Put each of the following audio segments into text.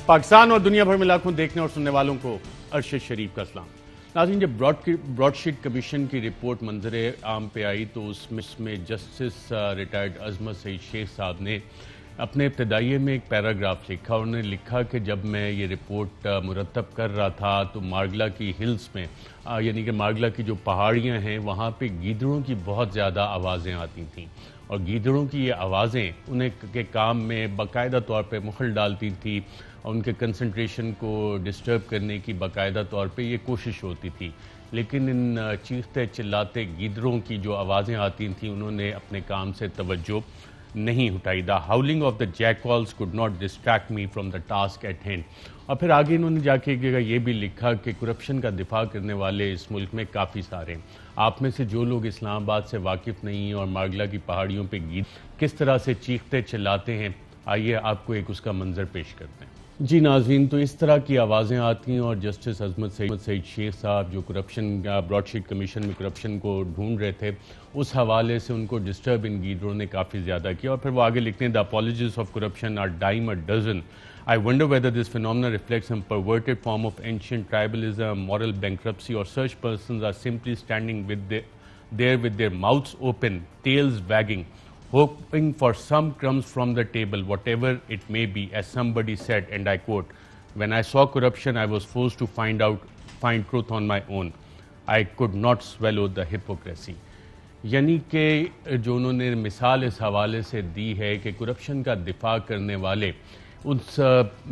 پاکستان اور دنیا بھر میں لاکھوں دیکھنے اور سننے والوں کو ارشد شریف کا سلام۔ ناظرین، جب براڈ شیٹ کمیشن کی رپورٹ منظر عام پہ آئی تو اس میں جسٹس ریٹائرڈ عظمت سعید شیخ صاحب نے اپنے ابتدائیے میں ایک پیراگراف لکھا۔ انہوں نے لکھا کہ جب میں یہ رپورٹ مرتب کر رہا تھا تو مارگلا کی ہلز میں یعنی کہ مارگلا کی جو پہاڑیاں ہیں وہاں پہ گیدڑوں کی بہت زیادہ آوازیں آتی تھیں، اور گیدڑوں کی یہ آوازیں انہیں کے کام میں باقاعدہ طور پہ مخل ڈالتی تھی اور ان کے کنسنٹریشن کو ڈسٹرب کرنے کی باقاعدہ طور پہ یہ کوشش ہوتی تھی۔ لیکن ان چیختے چلاتے گیدڑوں کی جو آوازیں آتی تھیں انہوں نے اپنے کام سے توجہ نہیں ہٹائی۔ The howling of the jackals could not distract me from the task at hand۔ اور پھر آگے انہوں نے جا کے یہ بھی لکھا کہ کرپشن کا دفاع کرنے والے اس ملک میں کافی سارے ہیں۔ آپ میں سے جو لوگ اسلام آباد سے واقف نہیں ہیں اور مارگلا کی پہاڑیوں پہ گیدڑ کس طرح سے چیختے چلاتے ہیں، آئیے آپ کو ایک اس کا منظر پیش کرتے ہیں۔ جی ناظرین، تو اس طرح کی آوازیں آتی ہیں اور جسٹس عظمت سعید شیخ صاحب جو براڈ شیٹ کمیشن میں کرپشن کو ڈھونڈ رہے تھے، اس حوالے سے ان کو ڈسٹرب ان گیدڑوں نے کافی زیادہ کیا۔ اور پھر وہ آگے لکھتے ہیں The apologies of corruption are dime a dozen. I wonder whether this phenomenon reflects some perverted form of ancient tribalism, moral bankruptcy, or such persons are simply standing there with their mouths open, tails wagging, hoping for some crumbs from the table, whatever it may be, as somebody said, and I quote, "When I saw corruption, I was forced to find truth on my own. I could not swallow the hypocrisy." یعنی کہ جو انہوں نے مثال اس حوالے سے دی ہے کہ کرپشن کا دفاع کرنے والے اس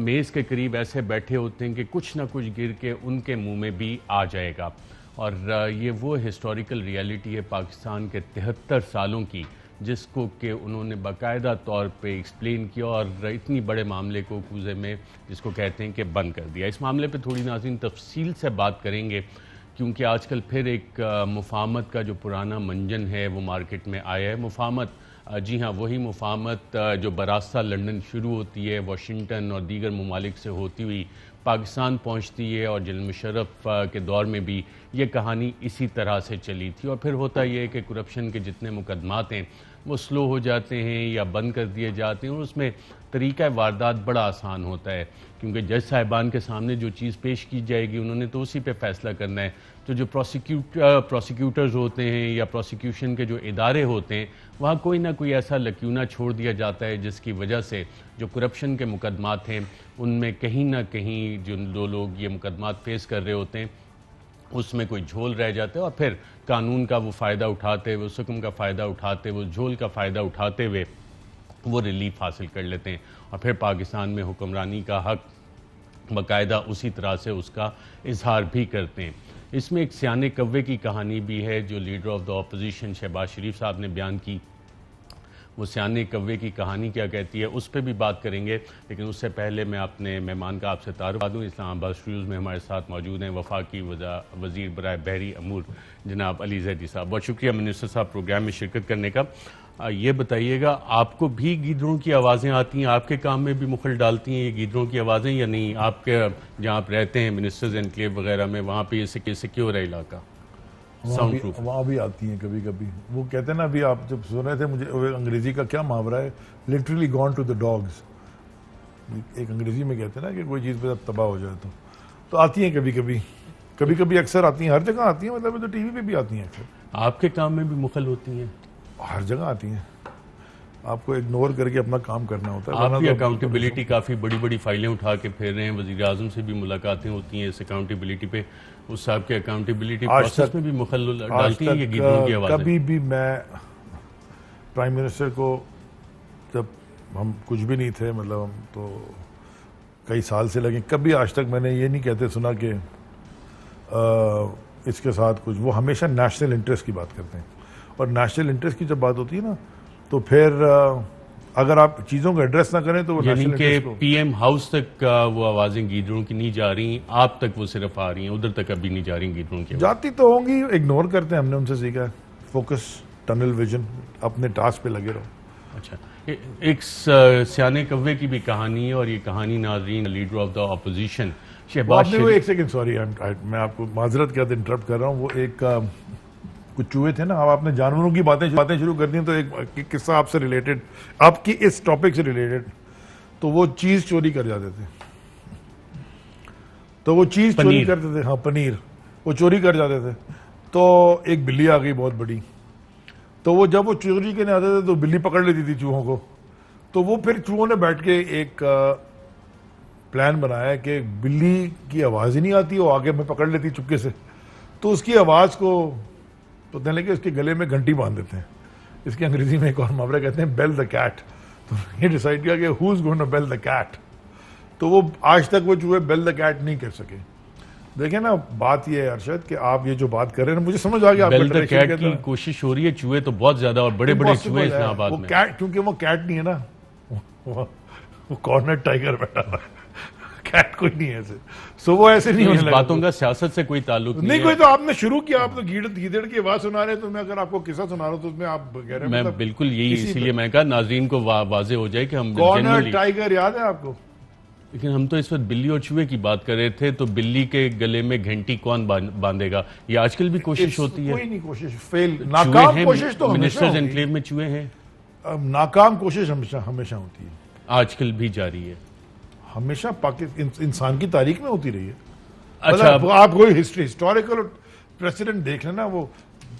میز کے قریب ایسے بیٹھے ہوتے ہیں کہ کچھ نہ کچھ گر کے ان کے منہ میں بھی آ جائے گا، اور یہ وہ ہسٹوریکل ریئلٹی ہے پاکستان کے 73 سالوں کی، جس کو کہ انہوں نے باقاعدہ طور پہ ایکسپلین کیا اور اتنی بڑے معاملے کو کوزے میں جس کو کہتے ہیں کہ بند کر دیا۔ اس معاملے پہ تھوڑی ناظرین تفصیل سے بات کریں گے، کیونکہ آج کل پھر ایک مفاہمت کا جو پرانا منجن ہے وہ مارکیٹ میں آیا ہے۔ مفاہمت، جی ہاں، وہی مفاہمت جو براستہ لندن شروع ہوتی ہے، واشنگٹن اور دیگر ممالک سے ہوتی ہوئی پاکستان پہنچتی ہے، اور جنرل مشرف کے دور میں بھی یہ کہانی اسی طرح سے چلی تھی۔ اور پھر ہوتا یہ ہے کہ کرپشن کے جتنے مقدمات ہیں وہ سلو ہو جاتے ہیں یا بند کر دیے جاتے ہیں، اور اس میں طریقہ واردات بڑا آسان ہوتا ہے، کیونکہ جج صاحبان کے سامنے جو چیز پیش کی جائے گی انہوں نے تو اسی پہ فیصلہ کرنا ہے۔ تو جو پروسیکیوٹرز ہوتے ہیں یا پروسیکیوشن کے جو ادارے ہوتے ہیں وہاں کوئی نہ کوئی ایسا لکیونہ چھوڑ دیا جاتا ہے جس کی وجہ سے جو کرپشن کے مقدمات ہیں ان میں کہیں نہ کہیں جو لوگ یہ مقدمات فیس کر رہے ہوتے ہیں اس میں کوئی جھول رہ جاتا ہے، اور پھر قانون کا وہ فائدہ اٹھاتے ہوئے، اس حکم کا فائدہ اٹھاتے ہوئے، اس جھول کا فائدہ اٹھاتے ہوئے وہ ریلیف حاصل کر لیتے ہیں، اور پھر پاکستان میں حکمرانی کا حق باقاعدہ اسی طرح سے اس کا اظہار بھی کرتے ہیں۔ اس میں ایک سیانے کوے کی کہانی بھی ہے جو leader of the opposition Shehbaz Sharif صاحب نے بیان کی۔ وہ سیانے کوے کی کہانی کیا کہتی ہے اس پہ بھی بات کریں گے، لیکن اس سے پہلے میں اپنے مہمان کا آپ سے تعارف کرا دوں۔ اسلام آباد اسٹوڈیوز میں ہمارے ساتھ موجود ہیں وفاقی وزیر برائے بحری امور جناب علی زیدی صاحب۔ بہت شکریہ منسٹر صاحب پروگرام میں شرکت کرنے کا۔ یہ بتائیے گا، آپ کو بھی گیدڑوں کی آوازیں آتی ہیں؟ آپ کے کام میں بھی مخل ڈالتی ہیں یہ گیدڑوں کی آوازیں یا نہیں؟ آپ کے جہاں آپ رہتے ہیں منسٹرز انکلیو وغیرہ میں، وہاں پہ یہ سیکیور ہے علاقہ؟ وہاں بھی آتی ہیں کبھی کبھی۔ وہ کہتے ہیں نا، ابھی آپ جب سن رہے تھے مجھے انگریزی کا کیا محاورہ ہے، literally gone to the dogs, ایک انگریزی میں کہتے ہیں نا کہ کوئی چیز پہ تباہ ہو جائے تو آتی ہیں کبھی کبھی اکثر آتی ہیں، ہر جگہ آتی ہیں، مطلب تو ٹی وی پہ بھی آتی ہیں اکثر۔ آپ کے کام میں بھی مخل ہوتی ہیں؟ ہر جگہ آتی ہیں، آپ کو اگنور کر کے اپنا کام کرنا ہوتا ہے۔ آپ کی اکاؤنٹیبلٹی کافی بڑی بڑی فائلیں اٹھا کے پھیر رہے ہیں، وزیر اعظم سے بھی ملاقاتیں ہوتی ہیں اس اکاؤنٹیبلٹی پہ، اس صاحب کے اکاؤنٹیبلٹی پروسیس میں بھی مخل ڈالتی ہیں یہ گیدڑوں کی آوازیں؟ کبھی بھی میں پرائم منسٹر کو، جب ہم کچھ بھی نہیں تھے، مطلب ہم تو کئی سال سے لگے، کبھی آج تک میں نے یہ نہیں کہتے سنا کہ اس کے ساتھ کچھ، وہ ہمیشہ نیشنل انٹرسٹ کی بات کرتے ہیں، اور نیشنل انٹرسٹ کی جب بات ہوتی ہے نا تو پھر اگر آپ چیزوں کو ایڈریس نہ کریں تو وہ یعنی کہ پی ایم ہاؤس تک وہ آوازیں گیدڑوں کی نہیں جا رہی، آپ تک وہ صرف آ رہی ہیں، ادھر تک ابھی نہیں جا رہی گیدڑوں کی؟ جاتی تو ہوں گی، اگنور کرتے ہیں، ہم نے ان سے سیکھا ہے، فوکس، ٹنل ویژن، اپنے ٹاسک پہ لگے رہو۔ اچھا، ایک سیانے کوے کی بھی کہانی ہے، اور یہ کہانی ناظرین leader of the opposition Shehbaz Sharif, ایک سیکنڈ سوری، میں آپ کو معذرت کے ساتھ انٹرپٹ کر رہا ہوں، وہ ایک کچھ چوہے تھے نا، اب آپ نے جانوروں کی باتیں شروع کر دی تو ایک قصہ آپ سے ریلیٹڈ، آپ کی اس ٹاپک سے ریلیٹڈ، تو وہ چیز چوری کر جاتے تھے تو وہ چیز چوری کرتے تھے. ہاں پنیر وہ چوری کر جاتے تھے. تو ایک بلی آ گئی بہت بڑی. تو وہ جب وہ چوری کرنے آتے تھے تو بلی پکڑ لیتی تھی چوہوں کو. تو وہ پھر چوہوں نے بیٹھ کے ایک پلان بنایا کہ بلی کی آواز ہی نہیں آتی, وہ آگے میں پکڑ لیتی چپکے سے. تو اس کی آواز کو تو کہنے لگے اس کے گلے میں گھنٹی باندھ دیتے ہیں. اس کے انگریزی میں ایک اور محاورہ کہتے ہیں بیل دا کیٹ. تو یہ ڈیسائیڈ کیا کہ whose gonna bell the cat. تو وہ آج تک وہ چوہے بیل دا کیٹ نہیں کر سکے. دیکھیں نا بات یہ ہے ارشد کہ آپ یہ جو بات کر رہے ہیں مجھے سمجھ آ گیا. بیل دا کیٹ کی کوشش ہو رہی ہے. چوہے تو بہت زیادہ اور بڑے بڑے چوہے اسلام آباد میں, کیونکہ وہ کیٹ نہیں ہے نا, وہ کارنر ٹائیگر بیٹھا ہوا ہے, کیٹ کوئی نہیں ہے ایسے. سو وہ ایسے نہیں ہونے باتوں کا سیاست سے کوئی تعلق نہیں. کوئی تو آپ نے شروع کیا, آپ تو گیدڑ کی آواز سنا رہے ہیں, تو میں اگر آپ کو قصہ سنا رہا ہوں تو اس میں آپ کہہ رہے ہیں میں بالکل یہی اسی لیے میں کہا ناظرین کو واضح ہو جائے کہ ہم کارنر ٹائیگر یاد ہے آپ کو. لیکن ہم تو اس وقت بلی اور چوہے کی بات کر رہے تھے. تو بلی کے گلے میں گھنٹی کون باندھے گا؟ یہ آج کل بھی کوشش ہوتی ہے. کوئی نہیں کوشش, فیل, ناکام کوشش تو منسٹرز انکلیو میں چوہے ہیں. ناکام کوشش ہمیشہ ہوتی ہے, آج کل بھی جاری ہے, ہمیشہ انسان کی تاریخ میں ہوتی رہی ہے. اچھا آپ کوئی ہسٹوریکل پریسیڈنٹ دیکھ لینا, وہ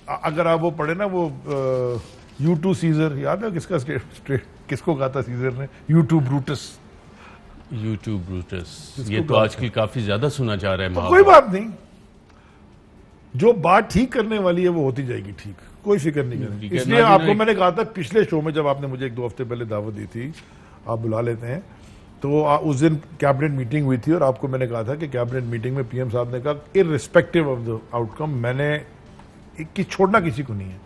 اگر آپ وہ پڑھے نا, وہ U2 سیزر یاد ہے کس کا کس کو کہا تھا سیزر نے, U2 بروٹس. یہ تو آج کل کافی زیادہ سنا جا رہا ہے. کوئی بات نہیں, جو بات ٹھیک کرنے والی ہے وہ ہوتی جائے گی ٹھیک, کوئی فکر نہیں کریں. اس لیے آپ کو میں نے کہا تھا پچھلے شو میں, جب آپ نے مجھے 1-2 ہفتے پہلے دعوت دی تھی, آپ بلا لیتے ہیں, تو اس دن کیبنٹ میٹنگ ہوئی تھی اور آپ کو میں نے کہا تھا کہ کیبنٹ میٹنگ میں پی ایم صاحب نے کہا irrespective آف دا آؤٹ کم میں نے چھوڑنا کسی کو نہیں ہے,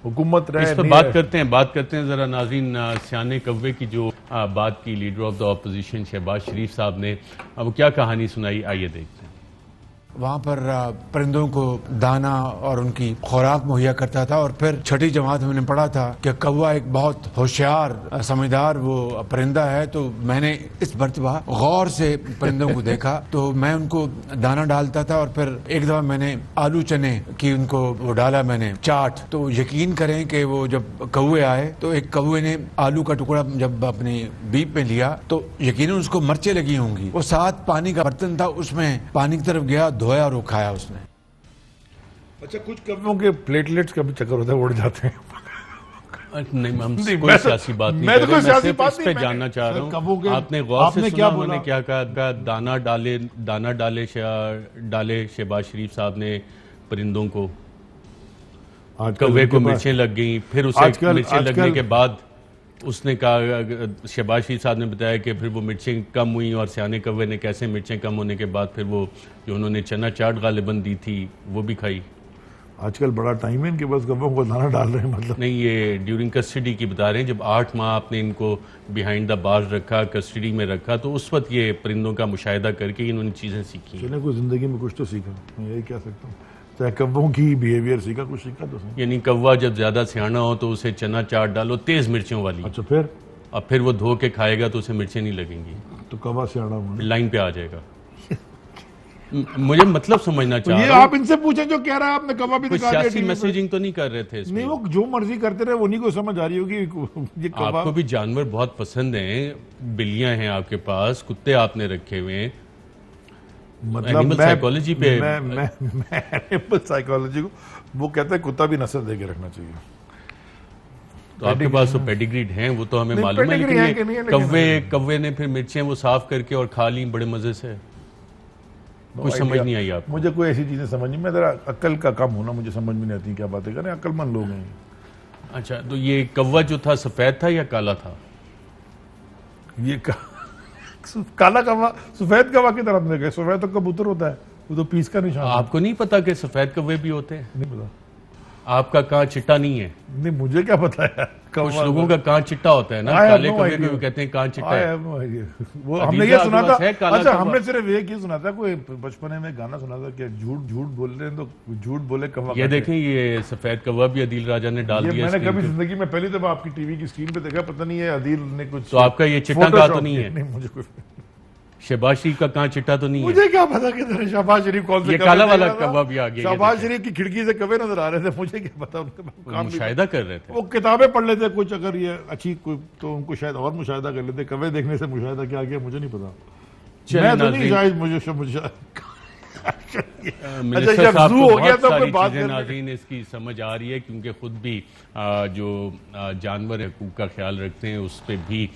حکومت رہے. اس پر بات کرتے ہیں ذرا ناظرین. سیانے کوے کی جو بات کی leader of the opposition Shehbaz Sharif صاحب نے, اب کیا کہانی سنائی, آئیے دیکھتے ہیں. وہاں پر پرندوں کو دانا اور ان کی خوراک مہیا کرتا تھا, اور پھر چھٹی جماعت میں نے پڑھا تھا کہ کوا ایک بہت ہوشیار سمجھدار وہ پرندہ ہے. تو میں نے اس مرتبہ غور سے پرندوں کو دیکھا, تو میں ان کو دانا ڈالتا تھا, اور پھر ایک دفعہ میں نے آلو چنے کی ان کو وہ ڈالا میں نے چاٹ. تو یقین کریں کہ وہ جب کوے آئے تو ایک کوے نے آلو کا ٹکڑا جب اپنی بیپ میں لیا تو یقیناً اس کو مرچیں لگی ہوں گی. وہ ساتھ پانی کا برتن تھا, اس میں پانی کی طرف گیا, دھویا اور وہ کھایا اس نے. اچھا کچھ کووں کے پلیٹلیٹس کا بھی چکر ہوتا ہے, اڑ جاتے ہیں. نہیں ہم کوئی سیاسی بات نہیں کر رہے, میں صرف اس پہ جاننا چاہ رہا ہوں. آپ نے غور سے سنا انہوں نے کیا کہا؟ دانا ڈالے شہباز شریف صاحب نے پرندوں کو, کوے کو مرچیں لگ گئیں, پھر اسے مرچیں لگنے کے بعد اس نے کہا, شہباز شریف صاحب نے بتایا کہ پھر وہ مرچیں کم ہوئیں, اور سیانے کوے نے کیسے مرچیں کم ہونے کے بعد پھر وہ جو انہوں نے چنا چاٹ غالباً دی تھی وہ بھی کھائی. آج کل بڑا ٹائم ہے ان کے پاس, کووں کو دانا ڈال رہے ہیں مطلب. نہیں, یہ ڈیورنگ کسٹڈی کی بتا رہے ہیں, جب 8 ماہ آپ نے ان کو بیہائنڈ دا بارز رکھا, کسٹڈی میں رکھا, تو اس وقت یہ پرندوں کا مشاہدہ کر کے انہوں نے چیزیں سیکھی. چلیں کوئی زندگی میں کچھ تو سیکھا, میں یہی کہہ سکتا ہوں. چاہے کووں کی بیہیویئر سیکھا, کچھ سیکھا تو صحیح. یعنی کوا جب زیادہ سیانا ہو تو اسے چنا چاٹ ڈالو تیز مرچوں والی. اچھا پھر اب پھر وہ دھو کے کھائے گا تو اسے مرچیں نہیں لگیں گی, تو کوا سیاڑا ہونا لائن پہ آ جائے گا. مجھے مطلب سمجھنا چاہ رہا یہ ہوں, آپ ان سے پوچھیں جو کہہ رہا ہے, آپ نے کوا بھی دکھا دیا. سیاسی میسیجنگ تو نہیں کر رہے تھے اس میں. نہیں, وہ جو مرضی کرتے رہے, وہ نہیں کو سمجھ آ رہی ہوگی. آپ کو بھی جانور بہت پسند ہیں, بلیاں ہیں آپ کے پاس, کتے آپ نے رکھے ہوئے ہیں, مطلب سائیکالوجی پہ. میں اینیمل سائیکالوجی کو وہ کہتے ہیں کتا بھی نسل دے کے رکھنا چاہیے. تو آپ کے پاس تو پیڈیگریڈ ہیں, وہ تو ہمیں معلوم ہے, لیکن کوے نے پھر مرچیں وہ صاف کر کے اور کھا لیں بڑے مزے سے. کچھ سمجھ نہیں آئی آپ کو؟ مجھے کوئی ایسی چیزیں سمجھ نہیں, میں ذرا عقل کا کم ہونا, مجھے سمجھ میں نہیں آتی کیا باتیں کریں, عقل مند لوگ ہیں. اچھا, تو یہ کوا جو تھا سفید تھا یا کالا تھا؟ یہ کالا کوا, سفید کوا کی طرف میں گئے. سفید تو کبوتر ہوتا ہے, وہ تو پیس کا نشان. آپ کو نہیں پتا کہ سفید کوے بھی ہوتے ہیں؟ نہیں پتا. آپ کا کان چٹا نہیں ہے؟ نہیں, مجھے کیا پتا ہے. کچھ لوگوں کا کان چٹا ہوتا ہے نا, کالے کوے کو کہتے ہیں کان چٹا ہے. وہ ہم نے یہ سنا تھا. اچھا, ہم نے صرف ایک ہی سنا تھا, کوئی بچپنے میں گانا سنا تھا کہ جھوٹ بول رہے ہیں تو جھوٹ بولے کوا. یہ دیکھیں, یہ سفید کوا بھی عدیل راجہ نے ڈال دیا. میں نے کبھی زندگی میں پہلی دفعہ آپ کی ٹی وی کی اسکرین پہ دیکھا, پتہ نہیں ہے عدیل نے کچھ. تو آپ کا یہ چٹا کا تو نہیں ہے؟ نہیں, مجھے کوئی. شہباز شریف کا کان چٹا تو نہیں ہے؟ مجھے کیا پتا کہ شہباز شریف کون سے, یہ کالا والا کوا بھی آ گیا. شہباز شریف کی کھڑکی سے کوے نظر آ رہے تھے, مجھے کیا پتا. مشاہدہ کر رہے تھے, وہ کتابیں پڑھ لیتے کچھ, اگر یہ اچھی کوئی تو ان کو شاید اور مشاہدہ کر لیتے. کوے دیکھنے سے مشاہدہ کیا گیا مجھے نہیں پتا. میں تو نہیں شاید مجھے منسٹر جب صاحب زو کو ہو گیا بہت تو ساری کوئی بات چیزیں کرنے ناظرین اس کی سمجھ آ رہی ہے، کیونکہ خود بھی جو جانور حقوق کا خیال رکھتے ہیں اس پہ بھی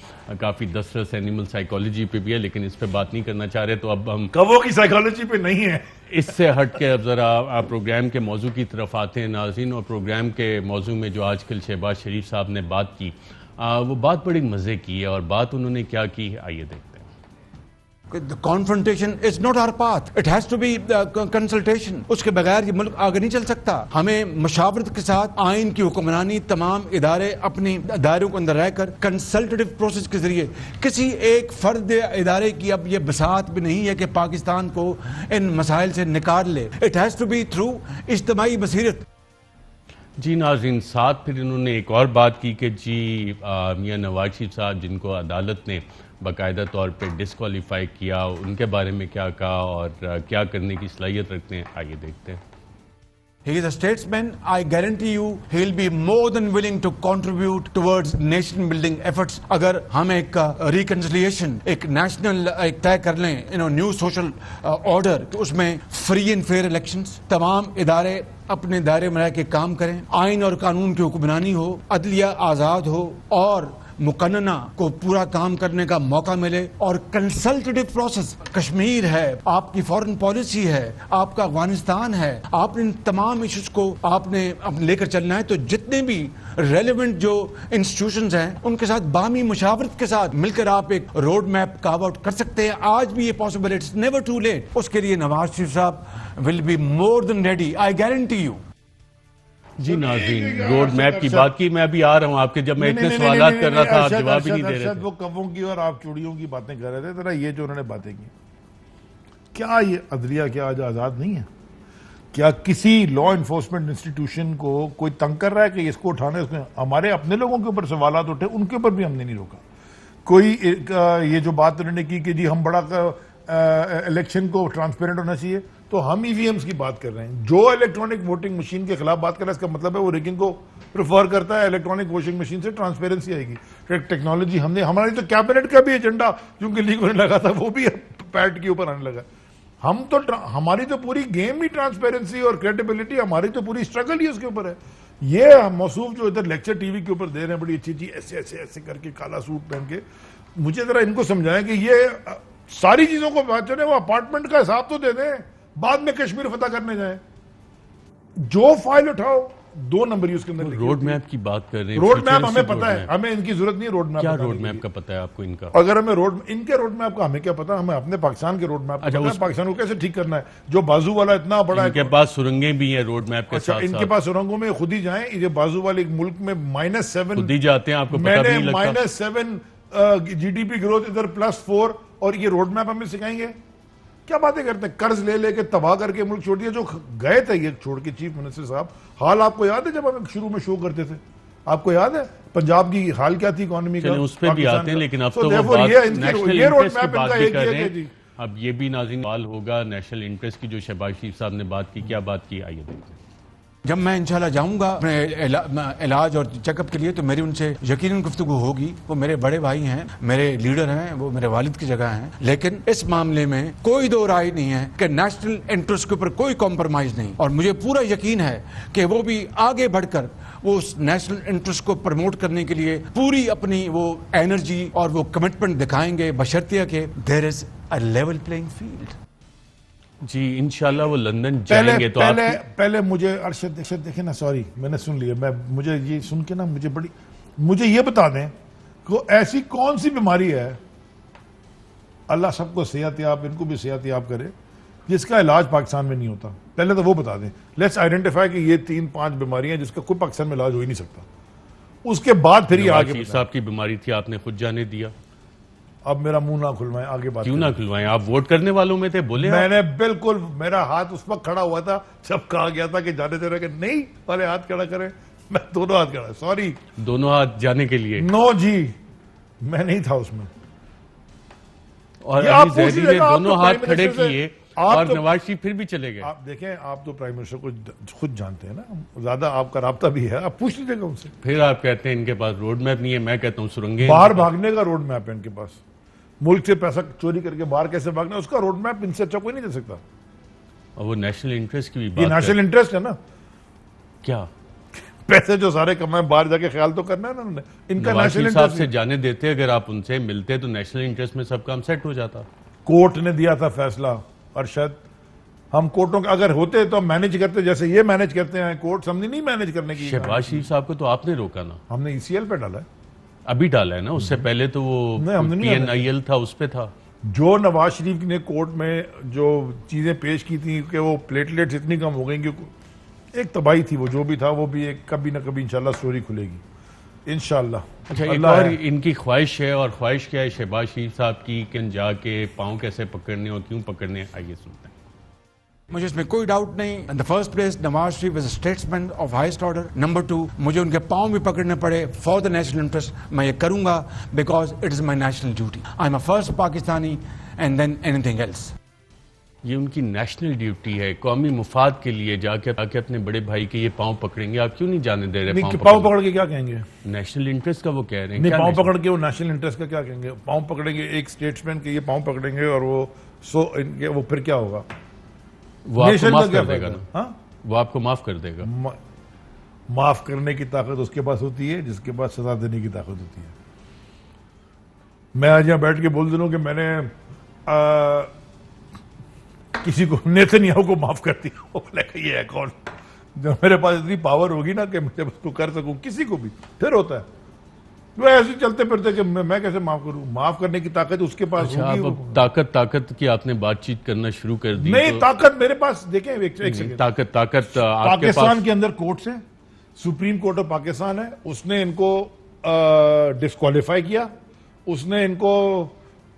کافی دسترس اینیمل سائیکالوجی پہ بھی ہے، لیکن اس پہ بات نہیں کرنا چاہ رہے. تو اب ہم کبوں کی سائیکالوجی پہ نہیں ہے. اس سے ہٹ کے اب ذرا پروگرام کے موضوع کی طرف آتے ہیں ناظرین. اور پروگرام کے موضوع میں جو آج کل شہباز شریف صاحب نے بات کی، وہ بات بڑی مزے کی ہے. اور بات انہوں نے کیا کی، آئیے دیکھتے ہیں. The confrontation is not our path. It has to be consultation. اس کے بغیر یہ ملک آگے نہیں چل سکتا. ہمیں مشاورت کے ساتھ آئین کی حکمرانی تمام ادارے اپنی دائروں کے اندر رہ کر کنسلٹیو پروسیس کے ذریعے، کسی ایک فرد ادارے کی اب یہ بساط بھی نہیں ہے کہ پاکستان کو ان مسائل سے نکال لے. It has to be through اجتماعی بصیرت. جی ناظرین، ساتھ پھر انہوں نے ایک اور بات کی کہ جی میاں نواز شریف صاحب جن کو عدالت نے باقاعدہ طور پہ ڈسکوالیفائی کیا، ان کے بارے میں کیا کہا اور کیا کرنے کی صلاحیت رکھتے ہیں، آئیے دیکھتے ہیں. He is a statesman. I guarantee you he will be more than willing to contribute towards nation building efforts. اگر ہم ایک reconciliation، ایک نیشنل ایک طے کر لیں، نیو سوشل آرڈر، کہ اس میں فری اینڈ فیئر الیکشنز، تمام ادارے اپنے دائرے میں رہ کے کام کریں، آئین اور قانون کی حکمرانی ہو، عدلیہ آزاد ہو اور مقننہ کو پورا کام کرنے کا موقع ملے، اور کنسلٹیو پروسیس. کشمیر ہے، آپ کی فارن پالیسی ہے، آپ کا افغانستان ہے، آپ نے ان تمام ایشوز کو آپ نے لے کر چلنا ہے. تو جتنے بھی ریلیونٹ جو انسٹیٹیوشنز ہیں ان کے ساتھ باہمی مشاورت کے ساتھ مل کر آپ ایک روڈ میپ کارو آؤٹ کر سکتے ہیں. آج بھی یہ پاسبل ہے، اٹس نیور ٹو لیٹ. اس کے لیے نواز شریف صاحب will be more than ready, I guarantee you. جی ناظرین، روڈ میپ کی بات کی، میں ابھی آ رہا ہوں آپ کے، جب میں اتنے سوالات کر رہا تھا آپ جواب ہی نہیں دے رہے تھے. وہ کبوں کی اور آپ چوڑیوں کی باتیں کر رہے تھے. ذرا یہ جو انہوں نے باتیں کی، کیا یہ عدلیہ کیا آج آزاد نہیں ہے؟ کیا کسی لا انفورسمنٹ انسٹیٹیوشن کو کوئی تنگ کر رہا ہے کہ اس کو اٹھانا ہے؟ اس میں ہمارے اپنے لوگوں کے اوپر سوالات اٹھے، ان کے اوپر بھی ہم نے نہیں روکا. کوئی یہ جو بات انہوں نے کی کہ جی ہم بڑا الیکشن کو ٹرانسپیرنٹ ہونا چاہیے، تو ہم ای وی ایمز کی بات کر رہے ہیں. جو الیکٹرانک ووٹنگ مشین کے خلاف بات کر رہا ہے، اس کا مطلب ہے وہ ریگنگ کو پریفر کرتا ہے. الیکٹرانک ووٹنگ مشین سے ٹرانسپیرنسی آئے گی. ٹیکنالوجی ہماری تو کیبنٹ کا بھی ایجنڈا کیونکہ لیک ہونے لگا تھا، وہ بھی پیٹ کے اوپر آنے لگا. ہماری تو پوری گیم ہی ٹرانسپیرنسی اور کریڈیبلٹی، ہماری تو پوری اسٹرگل ہی اس کے اوپر ہے. یہ موصوف جو ادھر لیکچر ٹی وی کے اوپر دے رہے ہیں بڑی اچھی اچھی ایسے ایسے ایسے کر کے کالا سوٹ پہن کے، مجھے ذرا ان کو سمجھائیں کہ یہ ساری چیزوں کو بات چلے، وہ اپارٹمنٹ کا حساب تو دے دیں، بعد میں کشمیر فتح کرنے جائیں. جو فائل اٹھاؤ 2 نمبر اس کے اندر. روڈ میپ کی بات کر رہے ہیں، روڈ میپ ہمیں پتا ہے، ہمیں ان کی ضرورت نہیں ہے روڈ میپ. کیا روڈ میپ کا پتا ہے آپ کو ان کا؟ اگر ہمیں ان کے روڈ میپ کا ہمیں کیا پتا، ہمیں اپنے پاکستان کے روڈ میپ کا پتا ہے، پاکستان کو کیسے ٹھیک کرنا ہے. جو بازو والا اتنا بڑا ہے، ان کے پاس سرنگیں بھی ہیں روڈ میپ کے ساتھ. ان کے پاس سرنگوں میں خود ہی جائیں. یہ بازو والے ایک ملک میں -7 خود ہی جاتے ہیں، آپ کو پتہ بھی نہیں لگتا. -7 جی ڈی پی گروتھ، ادھر +4، اور یہ روڈ میپ ہمیں سکھائیں گے؟ کیا باتیں کرتے ہیں؟ قرض لے کے تباہ کر کے ملک چھوڑ دیا. جو گئے تھے یہ چھوڑ کے چیف منسٹر صاحب، حال آپ کو یاد ہے جب ہم شروع میں شو کرتے تھے؟ آپ کو یاد ہے پنجاب کی حال کیا تھی اکانومی کا؟ اس پہ بھی آتے ہیں، لیکن اب تو وہ بات نیشنل انٹرسٹ کی بات بھی کر رہے ہیں. اب یہ بھی ناظرین سوال ہوگا نیشنل انٹرسٹ کی، جو شہباز شریف صاحب نے بات کی، کیا بات کی، آئیے دیکھتے ہیں. جب میں انشاءاللہ جاؤں گا اپنے علاج اور چیک اپ کے لیے تو میری ان سے یقیناً گفتگو ہوگی. وہ میرے بڑے بھائی ہیں، میرے لیڈر ہیں، وہ میرے والد کی جگہ ہیں. لیکن اس معاملے میں کوئی دو رائے نہیں ہے کہ نیشنل انٹرسٹ کے اوپر کوئی کمپرومائز نہیں. اور مجھے پورا یقین ہے کہ وہ بھی آگے بڑھ کر وہ اس نیشنل انٹرسٹ کو پروموٹ کرنے کے لیے پوری اپنی وہ انرجی اور وہ کمٹمنٹ دکھائیں گے، بشرطیہ کہ دیر از اے لیول پلینگ فیلڈ. جی انشاءاللہ وہ لندن جائیں گے. تو پہلے مجھے ارشد دیکھیں نا، سوری میں نے سن لیا، مجھے یہ سن کے نا مجھے یہ بتا دیں کہ ایسی کون سی بیماری ہے، اللہ سب کو صحت یاب، ان کو بھی صحت یاب کرے، جس کا علاج پاکستان میں نہیں ہوتا. پہلے تو وہ بتا دیں. لیٹس آئیڈینٹیفائی کہ یہ 3-5 بیماریاں جس کا کوئی پاکستان میں علاج ہو ہی نہیں سکتا. اس کے بعد پھر یہ آگے صاحب کی بیماری تھی، آپ نے خود جانے دیا. اب میرا منہ نہ کھلوائیں، آگے بات کیوں نہ کھلوائیں؟ آپ ووٹ کرنے والوں میں تھے، بولے. میں نے بالکل، میرا ہاتھ اس وقت کھڑا ہوا تھا جب کہا گیا تھا کہ جانے دے رہے کہ نہیں والے ہاتھ کھڑا کریں. میں دونوں ہاتھ کھڑا، سوری دونوں ہاتھ جانے کے لیے. نو جی، میں نہیں تھا اس میں. اور علی زیدی نے دونوں ہاتھ کھڑے کیے اور نواز شریف پھر بھی چلے گئے. آپ دیکھیں، آپ تو پرائم منسٹر کو خود جانتے ہیں نا، زیادہ آپ کا رابطہ بھی ہے، آپ پوچھ لیجیے گا ان سے. پھر آپ کہتے ہیں ان کے پاس روڈ میپ نہیں ہے، میں کہتا ہوں سرنگیں. باہر بھاگنے کا روڈ میپ ہے ان کے پاس. ملک سے پیسہ چوری کر کے باہر کیسے بھاگنا, اس کا روڈ میپ ان سے اچھا کوئی نہیں دے سکتا. اور وہ نیشنل انٹرسٹ کی بھی یہ بات نیشنل انٹرسٹ ہے نا, کیا پیسے جو سارے کمائے باہر جا کے خیال تو کرنا ہے نا انہوں نے, ان کا نواز نیشنل شریف صاحب انٹرسٹ. سے جانے دیتے, اگر آپ ان سے ملتے تو نیشنل انٹرسٹ میں سب کام سیٹ ہو جاتا. کورٹ نے دیا تھا فیصلہ, ارشد ہم کورٹوں کے اگر ہوتے تو ہم مینج کرتے, جیسے یہ مینج کرتے ہیں کورٹس, ہم نے نہیں مینج کرنے کی. شہباز شریف صاحب کو تو آپ نے روکا نا, ہم نے ای سی ایل پہ ڈالا ہے. ابھی ڈالا ہے نا, اس سے پہلے تو وہ نہیں, ہم نے پی نہیں این آئی ایل تھا, اس پہ تھا. جو نواز شریف نے کورٹ میں جو چیزیں پیش کی تھیں کہ وہ پلیٹلیٹس اتنی کم ہو گئیں کہ ایک تباہی تھی, وہ جو بھی تھا وہ بھی ایک کبھی نہ کبھی انشاءاللہ سٹوری کھلے گی انشاءاللہ. اچھا, ایک اور ان کی خواہش ہے, اور خواہش کیا ہے شہباز شریف صاحب کی کہ جا کے پاؤں کیسے پکڑنے اور کیوں پکڑنے, آئیے سنتے ہیں. مجھے اس میں کوئی ڈاؤٹ نہیں. In the first place Nawaz Sharif is a statesman of highest order. Number 2, مجھے ان کے پاؤں بھی پکڑنے پڑے فار دا نیشنل انٹرسٹ, میں یہ کروں گا because it is my national duty. I am a first Pakistani and then anything else. یہ ان کی نیشنل ڈیوٹی ہے, قومی مفاد کے لیے جا کے اپنے بڑے بھائی کے یہ پاؤں پکڑیں گے, آپ کیوں نہیں جانے دے رہے؟ پاؤں پکڑ کے کیا کہیں گے؟ نیشنل انٹرسٹ کا وہ کہہ رہے ہیں. نہیں, پاؤں پکڑ کے وہ نیشنل انٹرسٹ کا کیا کہیں گے؟ پاؤں پکڑیں گے ایک اسٹیٹسمین کے, یہ پاؤں پکڑیں گے اور وہ پھر کیا ہوگا؟ وہ آپ کو معاف کر دے گا نا, وہ آپ کو معاف کر دے گا. معاف کرنے کی طاقت اس کے پاس ہوتی ہے جس کے پاس سزا دینے کی طاقت ہوتی ہے. میں آج یہاں بیٹھ کے بول دوں کہ میں نے کسی کو, نیتن یاہو کو معاف کر دیا, یہ ہے کون جب میرے پاس اتنی پاور ہوگی نا کہ میں اس کو کر سکوں کسی کو بھی, پھر ہوتا ہے. وہ ایسے چلتے پھرتے کہ میں کیسے معاف کروں؟ معاف کرنے کی طاقت اس کے پاس ہوگی. طاقت کی آپ نے بات چیت کرنا شروع کر دی. نہیں, طاقت میرے پاس, دیکھیں ایک سیکنڈ, طاقت پاکستان کے اندر کورٹس ہیں, سپریم کورٹ آف پاکستان ہے, اس نے ان کو ڈسکوالیفائی کیا, اس نے ان کو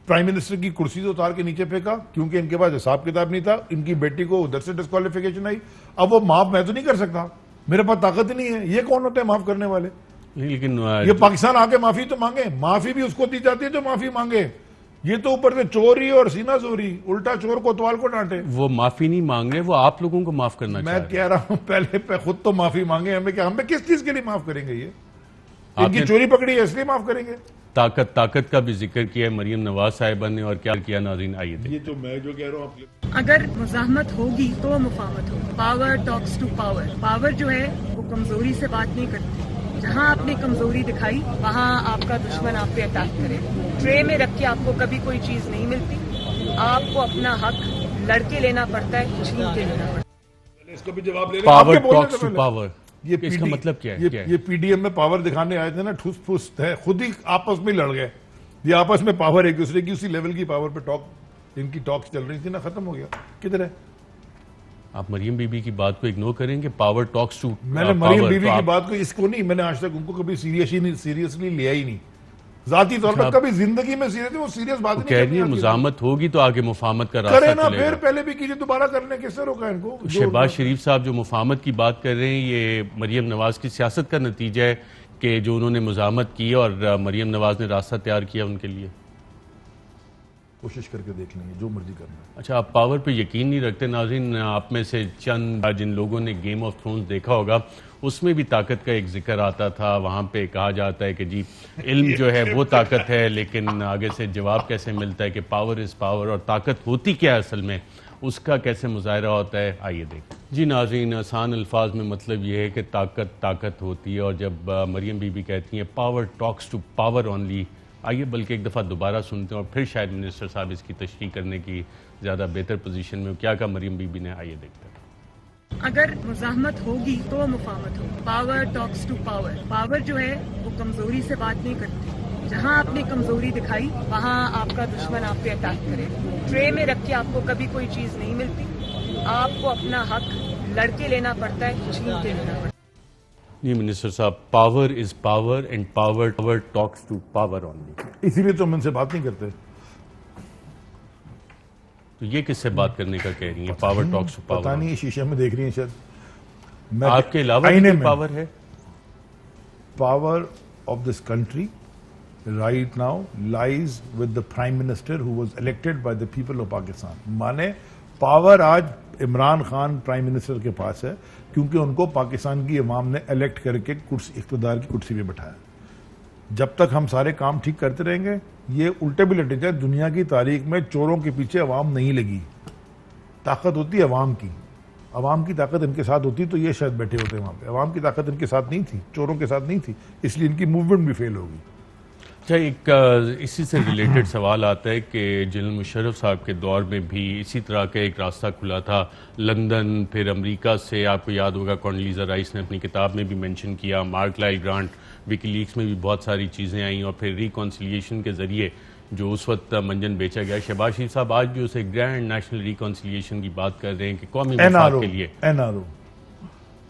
پرائم منسٹر کی کرسی سے اتار کے نیچے پھینکا کیونکہ ان کے پاس حساب کتاب نہیں تھا. ان کی بیٹی کو ادھر سے ڈسکوالیفیکیشن آئی. اب وہ معاف میں تو نہیں کر سکتا, میرے پاس طاقت ہی نہیں ہے. یہ کون ہوتے ہیں معاف کرنے والے؟ لیکن یہ پاکستان آ کے معافی تو مانگے, معافی بھی اس کو دی جاتی ہے جو معافی مانگے. یہ تو اوپر سے چوری اور سینہ زوری, الٹا چور کو توال کو ڈانٹے. وہ معافی نہیں مانگ رہے, وہ آپ لوگوں کو معاف کرنا چاہ رہے ہیں. میں کہہ رہا ہوں پہلے خود تو معافی مانگے, ہمیں کس چیز کے لیے معاف کریں گے؟ یہ ان کی چوری پکڑی ہے اس لیے معاف کریں گے. طاقت کا بھی ذکر کیا ہے مریم نواز صاحبہ نے, اور کیا کیا ناظرین آئیے دیکھیں. یہ جو میں جو کہہ رہا ہوں, اگر مزاحمت ہوگی تو مفاہمت ہوگی. Power talks to power. Power جو ہے وہ کمزوری سے بات نہیں کرتی. جہاں آپ نے کمزوری دکھائی وہاں آپ کا دشمن آپ پہ اٹیک کرے. ٹرے میں رکھ کے آپ کو کبھی کوئی چیز نہیں ملتی, آپ کو اپنا حق لڑ کے لینا پڑتا ہے, چھین کے لینا پڑتا ہے. اس کو بھی جواب لے پاور ٹاکس ٹو پاور, اس کا مطلب کیا ہے؟ یہ پی ڈی ایم میں پاور دکھانے آئے تھے نا, ٹھوس پھوس ہے, خود ہی آپس میں لڑ گئے. یہ آپس میں پاور ایک دوسرے کی اسی لیول کی پاور پہ ان کی ٹاکس چل رہی تھی نا, ختم ہو گیا. کدھر ہے؟ آپ مریم بی بی کی بات کو اگنور کریں گے؟ پاور ٹاکس ٹو میں نے مریم بی بی کی بات کو, اس کو نہیں, میں نے آج تک ان کو کبھی سیریسلی لیا ہی نہیں, ذاتی طور پر کبھی زندگی میں سیریس, وہ سیریس بات نہیں کہہ رہی ہے. مزاحمت ہوگی تو آگے مفاہمت کا راستہ کرے نا, چلے گا. پھر پہلے بھی کیجئے, دوبارہ کرنے کس سے روکا ان کو؟ شہباز شریف صاحب جو مفاہمت کی بات کر رہے ہیں, یہ مریم نواز کی سیاست کا نتیجہ ہے کہ جو انہوں نے مزاحمت کی اور مریم نواز نے راستہ تیار کیا ان کے لیے. کوشش کر کے دیکھ لیں گے, جو مرضی کرنا ہے. اچھا, آپ پاور پہ یقین نہیں رکھتے ناظرین. آپ میں سے چند جن لوگوں نے گیم آف تھرونز دیکھا ہوگا, اس میں بھی طاقت کا ایک ذکر آتا تھا. وہاں پہ کہا جاتا ہے کہ جی علم جو ہے وہ طاقت ہے, لیکن آگے سے جواب کیسے ملتا ہے کہ پاور از پاور, اور طاقت ہوتی کیا ہے اصل میں, اس کا کیسے مظاہرہ ہوتا ہے, آئیے دیکھیں. جی ناظرین, آسان الفاظ میں مطلب یہ ہے کہ طاقت ہوتی ہے, اور جب مریم بی بی کہتی ہیں power talks to power only, آئیے بلکہ ایک دفعہ دوبارہ سنتے ہیں, اور پھر شاید منسٹر صاحب اس کی تشریح کرنے کی زیادہ بہتر پوزیشن میں. کیا کہا مریم بی بی نے, آئیے دیکھتے ہیں. اگر مزاحمت ہوگی تو مفاہمت ہوگی. Power talks to power. Power جو ہے وہ کمزوری سے بات نہیں کرتی. جہاں آپ نے کمزوری دکھائی وہاں آپ کا دشمن آپ پہ اٹیک کرے. ٹرے میں رکھ کے آپ کو کبھی کوئی چیز نہیں ملتی, آپ کو اپنا حق لڑ کے لینا پڑتا ہے, چھین کے لینا پڑتا ہے. یہ منسٹر صاحب, power is power and power talks to power only. اسی لیے تو ہم ان سے بات نہیں کرتے. تو یہ کس سے بات کرنے کا کہہ رہی ہیں, پاور ٹاکس ٹو پاور؟ پتہ نہیں, شیشے میں دیکھ رہی ہیں شاید. آپ کے علاوہ بھی پاور ہے. Power of this country right now lies with the Prime Minister who was elected by the people of Pakistan. مانے پاور آج عمران خان پرائم منسٹر کے پاس ہے کیونکہ ان کو پاکستان کی عوام نے الیکٹ کر کے اقتدار کی کرسی پہ بٹھایا. جب تک ہم سارے کام ٹھیک کرتے رہیں گے یہ الٹے بھی لٹے جائے. دنیا کی تاریخ میں چوروں کے پیچھے عوام نہیں لگی. طاقت ہوتی ہے عوام کی. عوام کی طاقت ان کے ساتھ ہوتی تو یہ شاید بیٹھے ہوتے وہاں پہ. عوام کی طاقت ان کے ساتھ نہیں تھی, چوروں کے ساتھ نہیں تھی, اس لیے ان کی موومنٹ بھی فیل ہوگی. اچھا, ایک اسی سے ریلیٹڈ سوال آتا ہے کہ جنرل مشرف صاحب کے دور میں بھی اسی طرح کا ایک راستہ کھلا تھا. لندن, پھر امریکہ سے, آپ کو یاد ہوگا کونڈلیزا رائس نے اپنی کتاب میں بھی مینشن کیا, مارک لائل گرانٹ, وکی لیکس میں بھی بہت ساری چیزیں آئیں, اور پھر ریکانسیلیشن کے ذریعے جو اس وقت منجن بیچا گیا. شہباز شریف صاحب آج بھی اسے گرینڈ نیشنل ریکانسیلیشن کی بات کر رہے ہیں کہ قومی مفاد کے لیے. NRO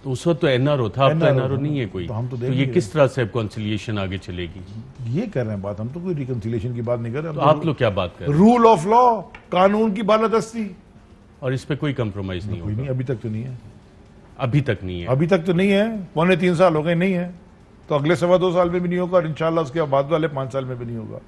تو اس وقت تو NRO تھا, اب تو NRO نہیں ہے کوئی. تو یہ کس طرح سے کنسیلیشن آگے چلے گی؟ یہ کر رہے ہیں بات, ہم تو کوئی ریکنسیلیشن کی بات نہیں کر رہے. تو آپ لوگ کیا بات کر رہے ہیں؟ رول آف لا, قانون کی بالادستی, اور اس پہ کوئی کمپرومائز نہیں ہوگا. ابھی تک تو نہیں ہے. ابھی تک نہیں ہے. ابھی تک تو نہیں ہے. 3.25 سال ہو گئے نہیں ہے, تو اگلے 2.25 سال میں بھی نہیں ہوگا, اور انشاءاللہ اس کے بعد والے 5 سال میں بھی نہیں ہوگا.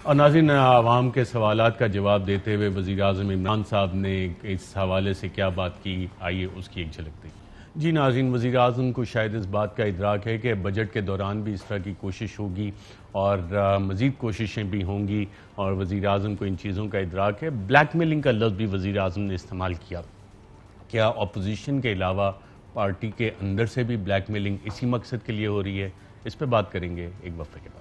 اور ناظرین, عوام کے سوالات کا جواب دیتے ہوئے وزیر اعظم عمران صاحب نے اس حوالے سے کیا بات کی, آئیے اس کی ایک جھلک دیکھیں. جی ناظرین, وزیر اعظم کو شاید اس بات کا ادراک ہے کہ بجٹ کے دوران بھی اس طرح کی کوشش ہوگی اور مزید کوششیں بھی ہوں گی, اور وزیر اعظم کو ان چیزوں کا ادراک ہے. بلیک میلنگ کا لفظ بھی وزیر اعظم نے استعمال کیا. کیا اپوزیشن کے علاوہ پارٹی کے اندر سے بھی بلیک میلنگ اسی مقصد کے لیے ہو رہی ہے؟ اس پہ بات کریں گے ایک وقفے کے بعد.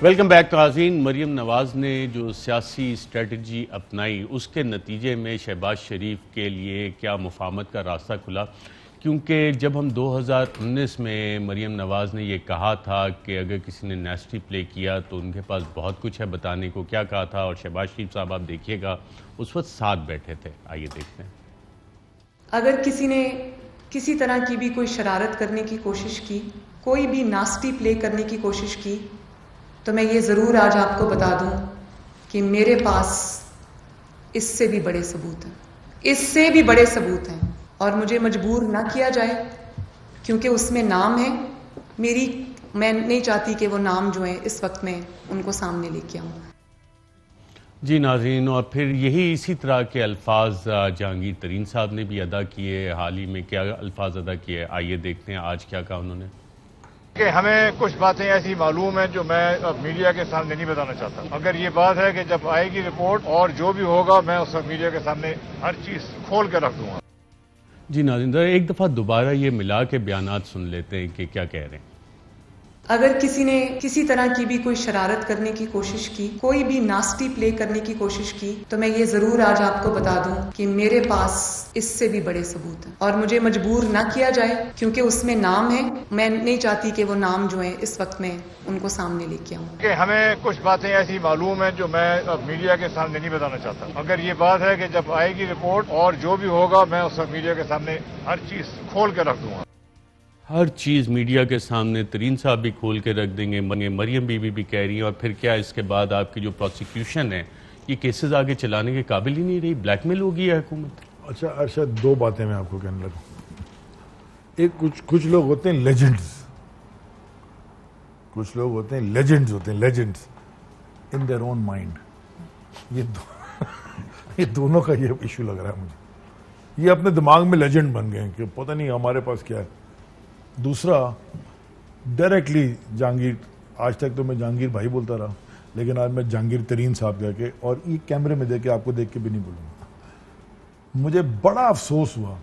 ویلکم بیک ناظرین. مریم نواز نے جو سیاسی اسٹریٹجی اپنائی اس کے نتیجے میں شہباز شریف کے لیے کیا مفاہمت کا راستہ کھلا؟ کیونکہ جب ہم 2019 میں مریم نواز نے یہ کہا تھا کہ اگر کسی نے نیسٹی پلے کیا تو ان کے پاس بہت کچھ ہے بتانے کو, کیا کہا تھا, اور شہباز شریف صاحب آپ دیکھیے گا اس وقت ساتھ بیٹھے تھے. آئیے دیکھتے ہیں. اگر کسی نے کسی طرح کی بھی کوئی شرارت کرنے کی کوشش کی, کوئی بھی ناسٹی پلے کرنے کی کوشش کی, تو میں یہ ضرور آج آپ کو بتا دوں کہ میرے پاس اس سے بھی بڑے ثبوت ہیں, اس سے بھی بڑے ثبوت ہیں, اور مجھے مجبور نہ کیا جائے کیونکہ اس میں نام ہے میری. میں نہیں چاہتی کہ وہ نام جو ہیں اس وقت میں ان کو سامنے لے کے آؤں. جی ناظرین, اور پھر یہی اسی طرح کے الفاظ جہانگیر ترین صاحب نے بھی ادا کیے. حال ہی میں کیا الفاظ ادا کیے, آئیے دیکھتے ہیں آج کیا کہا انہوں نے. کہ ہمیں کچھ باتیں ایسی معلوم ہیں جو میں میڈیا کے سامنے نہیں بتانا چاہتا. اگر یہ بات ہے کہ جب آئے گی رپورٹ اور جو بھی ہوگا میں اس وقت میڈیا کے سامنے ہر چیز کھول کے رکھ دوں گا. جی ناظرین, ایک دفعہ دوبارہ یہ ملا کے بیانات سن لیتے ہیں کہ کیا کہہ رہے ہیں. اگر کسی نے کسی طرح کی بھی کوئی شرارت کرنے کی کوشش کی, کوئی بھی ناسٹی پلے کرنے کی کوشش کی, تو میں یہ ضرور آج آپ کو بتا دوں کہ میرے پاس اس سے بھی بڑے ثبوت ہیں, اور مجھے مجبور نہ کیا جائے کیونکہ اس میں نام ہے. میں نہیں چاہتی کہ وہ نام جو ہیں اس وقت میں ان کو سامنے لے کے آؤں. کہ ہمیں کچھ باتیں ایسی معلوم ہیں جو میں میڈیا کے سامنے نہیں بتانا چاہتا. اگر یہ بات ہے کہ جب آئے گی رپورٹ اور جو بھی ہوگا میں اس وقت میڈیا کے سامنے ہر چیز کھول کے رکھ دوں گا. ہر چیز میڈیا کے سامنے ترین صاحب بھی کھول کے رکھ دیں گے, مریم بی بھی کہہ رہی ہیں. اور پھر کیا اس کے بعد آپ کی جو پروسیکیوشن ہے یہ کیسز آگے چلانے کے قابل ہی نہیں رہی, بلیک میل ہوگی ہے حکومت. اچھا ارشد, 2 باتیں میں آپ کو کہنے لگا. ایک کچھ لوگ ہوتے ہیں لیجنڈز, کچھ لوگ ہوتے ہیں لیجنڈز, ہوتے ہیں legends in their own mind. یہ دونوں کا یہ ایشو لگ رہا ہے مجھے. یہ اپنے دماغ میں لیجنڈ بن گئے ہیں کہ پتہ نہیں ہمارے پاس کیا ہے. دوسرا, ڈائریکٹلی جہانگیر, آج تک تو میں جہانگیر بھائی بولتا رہا, لیکن آج میں جہانگیر ترین صاحب کہہ کے, اور یہ کیمرے میں آپ کو دیکھ کے بھی نہیں بولوں گا. مجھے بڑا افسوس ہوا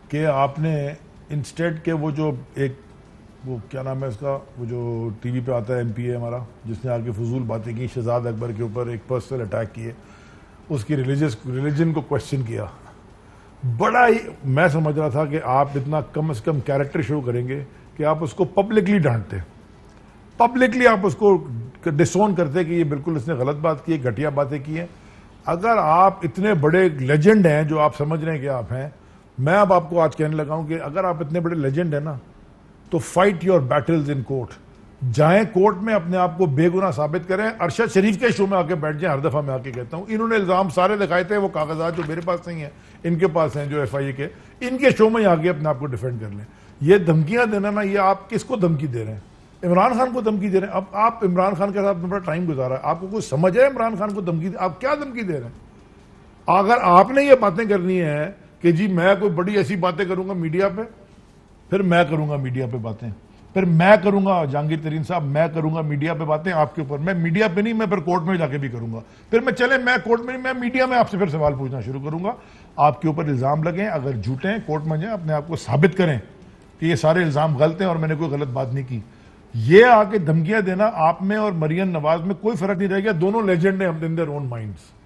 کہ آپ نے انسٹیٹ کے وہ جو ایک, وہ کیا نام ہے اس کا, وہ جو ٹی وی پہ آتا ہے MPA ہمارا, جس نے آ کے فضول باتیں کی, شہزاد اکبر کے اوپر ایک پرسنل اٹیک کیے, اس کی ریلیجن کو کوشچن کیا. بڑا ہی میں سمجھ رہا تھا کہ آپ اتنا کم از کم کیریکٹر شو کریں گے کہ آپ اس کو پبلکلی ڈانٹتے, پبلکلی آپ اس کو ڈسون کرتے کہ یہ بالکل اس نے غلط بات کی ہے, گھٹیا باتیں کی ہیں. اگر آپ اتنے بڑے لیجنڈ ہیں جو آپ سمجھ رہے ہیں کہ آپ ہیں, میں اب آپ کو آج کہنے لگا ہوں کہ اگر آپ اتنے بڑے لیجنڈ ہیں نا تو fight your Beatles in court. جائیں کورٹ میں اپنے آپ کو بے گناہ ثابت کریں. ارشد شریف کے شو میں آ کے بیٹھ جائیں, ہر دفعہ میں آ کے کہتا ہوں. انہوں نے الزام سارے دکھائے تھے, وہ کاغذات جو میرے پاس نہیں ہیں ان کے پاس ہیں, جو FIA کے, ان کے شو میں آ کے اپنے آپ کو ڈیفینڈ کر لیں. یہ دھمکیاں دینا نا, یہ آپ کس کو دھمکی دے رہے ہیں؟ عمران خان کو دھمکی دے رہے ہیں. اب آپ عمران خان کے ساتھ بڑا ٹائم گزارا ہے, آپ کو کوئی سمجھ ہے عمران خان کو دھمکی آپ کیا دھمکی دے رہے ہیں؟ اگر آپ نے یہ باتیں کرنی ہے کہ جی میں کوئی بڑی ایسی باتیں کروں گا میڈیا پہ, پھر میں کروں گا میڈیا پہ باتیں. پھر میں کروں گا جہانگیر ترین صاحب، میں کروں گا میڈیا پہ باتیں آپ کے اوپر، میں میڈیا پہ نہیں، میں پھر کورٹ میں جا کے بھی کروں گا، پھر میں چلے میں کورٹ میں نہیں، میں میڈیا میں آپ سے پھر سوال پوچھنا شروع کروں گا، آپ کے اوپر الزام لگیں، اگر جھوٹے ہیں کورٹ میں جائیں، اپنے آپ کو ثابت کریں کہ یہ سارے الزام غلط ہیں اور میں نے کوئی غلط بات نہیں کی. یہ آ کے دھمکیاں دینا آپ میں اور مریم نواز میں کوئی فرق نہیں رہ گیا، دونوں لیجنڈ ہیں ان دیئر اون مائنڈز.